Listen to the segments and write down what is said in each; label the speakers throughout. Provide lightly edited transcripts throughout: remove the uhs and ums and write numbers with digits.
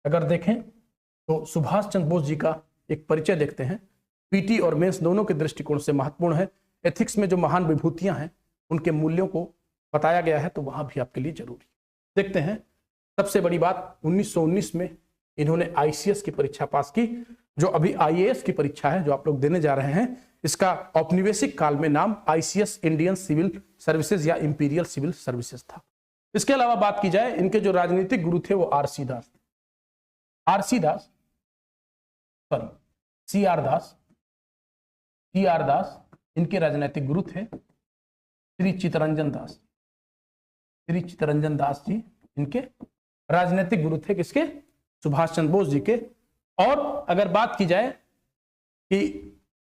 Speaker 1: अगर देखें तो सुभाष चंद्र बोस जी का एक परिचय देखते हैं। पीटी और मेंस दोनों के दृष्टिकोण से महत्वपूर्ण है। एथिक्स में जो महान विभूतियां हैं उनके मूल्यों को बताया गया है, तो वहां भी आपके लिए जरूरी। देखते हैं सबसे बड़ी बात, 1919 में इन्होंने आईसीएस की परीक्षा पास की। जो अभी आईएएस की परीक्षा है जो आप लोग देने जा रहे हैं, इसका औपनिवेशिक काल में नाम आईसीएस इंडियन सिविल सर्विसेज या इंपीरियल सिविल सर्विसेज था। इसके अलावा बात की जाए, इनके जो राजनीतिक गुरु थे वो आरसी दास, सीआर दास इनके राजनीतिक गुरु थे। श्री चित्तरंजन दास जी इनके राजनीतिक गुरु थे, किसके? सुभाष चंद्र बोस जी के। और अगर बात की जाए कि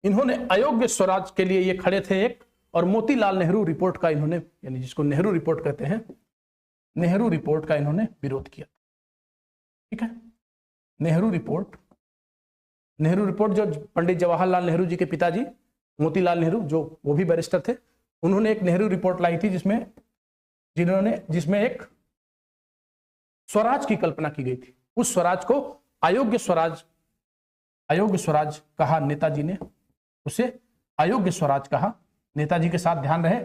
Speaker 1: इन्होंने अयोग्य स्वराज के लिए ये खड़े थे एक, और मोतीलाल नेहरू रिपोर्ट का इन्होंने, यानी जिसको नेहरू रिपोर्ट कहते हैं, नेहरू रिपोर्ट का इन्होंने विरोध किया। ठीक है, नेहरू रिपोर्ट जो पंडित जवाहरलाल नेहरू जी के पिताजी मोतीलाल नेहरू, जो वो भी बैरिस्टर थे, उन्होंने एक नेहरू रिपोर्ट लाई थी जिसमें एक स्वराज की कल्पना की गई थी। उस स्वराज को अयोग्य स्वराज कहा नेताजी ने, उसे अयोग्य स्वराज कहा। नेताजी के साथ ध्यान रहे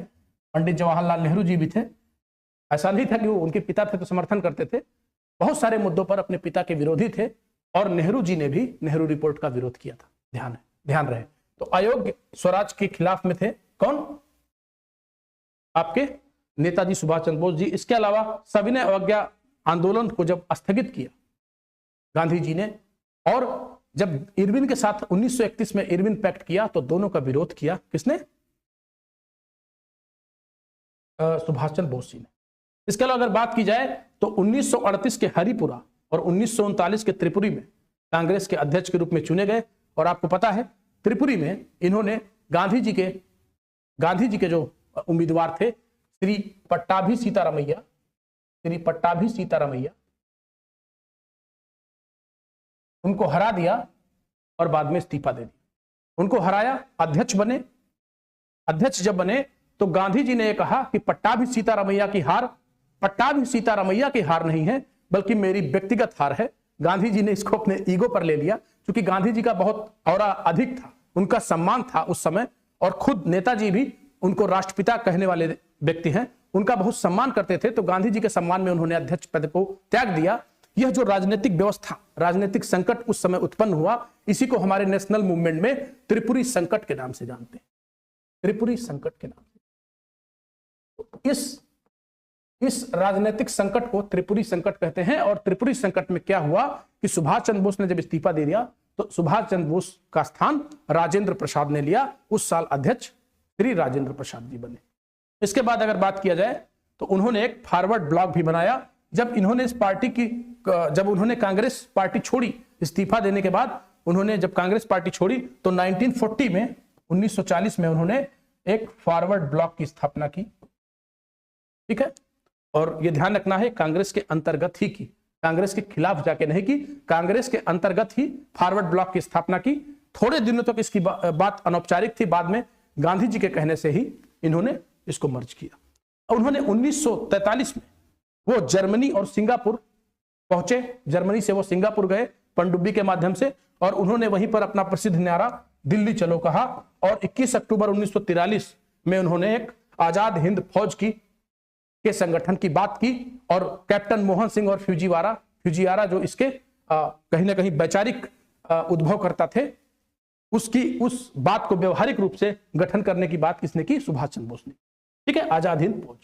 Speaker 1: पंडित जवाहरलाल नेहरू जी भी ध्यान थे। ऐसा नहीं था कि वो उनके पिता थे तो समर्थन करते थे, बहुत सारे मुद्दों पर अपने पिता के विरोधी थे, और नेहरू जी ने भी नेहरू रिपोर्ट का विरोध किया था। ध्यान रहे। तो अयोग्य स्वराज के खिलाफ में थे कौन? आपके नेताजी सुभाष चंद्र बोस जी। इसके अलावा सविनय अवज्ञा आंदोलन को जब स्थगित किया गांधी जी ने, और जब इरविन के साथ 1931 में इरविन पैक्ट किया, तो दोनों का विरोध किया किसने? सुभाष चंद्र बोस जी ने। इसके अलावा अगर बात की जाए तो 1938 के हरिपुरा और 1939 के त्रिपुरी में कांग्रेस के अध्यक्ष के रूप में चुने गए। और आपको पता है त्रिपुरी में इन्होंने गांधी जी के जो उम्मीदवार थे श्री पट्टाभी सीतारामैया, उनको हरा दिया और बाद में इस्तीफा दे दिया। उनको हराया, अध्यक्ष जब बने तो गांधी जी ने यह कहा कि पट्टाभी सीतारामैया की हार नहीं है, बल्कि मेरी व्यक्तिगत हार है। गांधी जी ने इसको अपने ईगो पर ले लिया, क्योंकि गांधी जी का बहुत औरा अधिक था, उनका सम्मान था उस समय, और खुद नेताजी भी उनको राष्ट्रपिता कहने वाले व्यक्ति हैं, उनका बहुत सम्मान करते थे। तो गांधी जी के सम्मान में उन्होंने अध्यक्ष पद को त्याग दिया। यह जो राजनीतिक व्यवस्था, राजनीतिक संकट उस समय उत्पन्न हुआ, इसी को हमारे नेशनल मूवमेंट में त्रिपुरी संकट के नाम से जानते हैं, त्रिपुरी संकट के नाम से। तो इस राजनीतिक संकट को त्रिपुरी संकट कहते हैं। और त्रिपुरी संकट में क्या हुआ कि सुभाष चंद्र बोस ने जब इस्तीफा दे दिया, तो सुभाष चंद्र बोस का स्थान राजेंद्र प्रसाद ने लिया। उस साल अध्यक्ष श्री राजेंद्र प्रसाद जी बने। इसके बाद अगर बात किया जाए तो उन्होंने एक फॉरवर्ड ब्लॉक भी बनाया। जब उन्होंने कांग्रेस पार्टी छोड़ी, इस्तीफा देने के बाद उन्होंने जब कांग्रेस पार्टी छोड़ी, तो 1940 में उन्होंने एक फॉरवर्ड ब्लॉक की स्थापना की। ठीक है, और यह ध्यान रखना है, कांग्रेस के अंतर्गत ही की, कांग्रेस के खिलाफ जाके नहीं की, कांग्रेस के अंतर्गत ही फॉरवर्ड ब्लॉक की स्थापना की। थोड़े दिनों तक इसकी बात अनौपचारिक थी, बाद में गांधी जी के कहने से ही इन्होंने इसको मर्ज किया। उन्होंने 1943 में वो जर्मनी और सिंगापुर पहुंचे, जर्मनी से वो सिंगापुर गए पनडुब्बी के माध्यम से, और उन्होंने वहीं पर अपना प्रसिद्ध नारा दिल्ली चलो कहा। और 21 अक्टूबर 1943 में उन्होंने एक आजाद हिंद फौज के संगठन की बात की, और कैप्टन मोहन सिंह और फ्यूजियारा जो इसके कहीं ना कहीं वैचारिक उद्भव करता थे, उस बात को व्यवहारिक रूप से गठन करने की बात किसने की? सुभाष चंद्र बोस ने। ठीक है, आजाद हिंद फौज,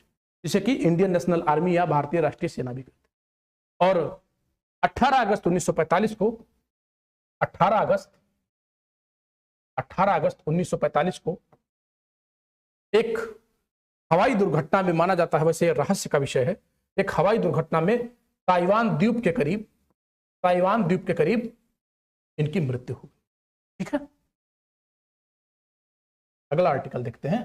Speaker 1: जिसे कि इंडियन नेशनल आर्मी या भारतीय राष्ट्रीय सेना भी कहते हैं। और 18 अगस्त 1945 को एक हवाई दुर्घटना में, माना जाता है, वैसे रहस्य का विषय है, एक हवाई दुर्घटना में ताइवान द्वीप के करीब इनकी मृत्यु हुई। ठीक है, अगला आर्टिकल देखते हैं।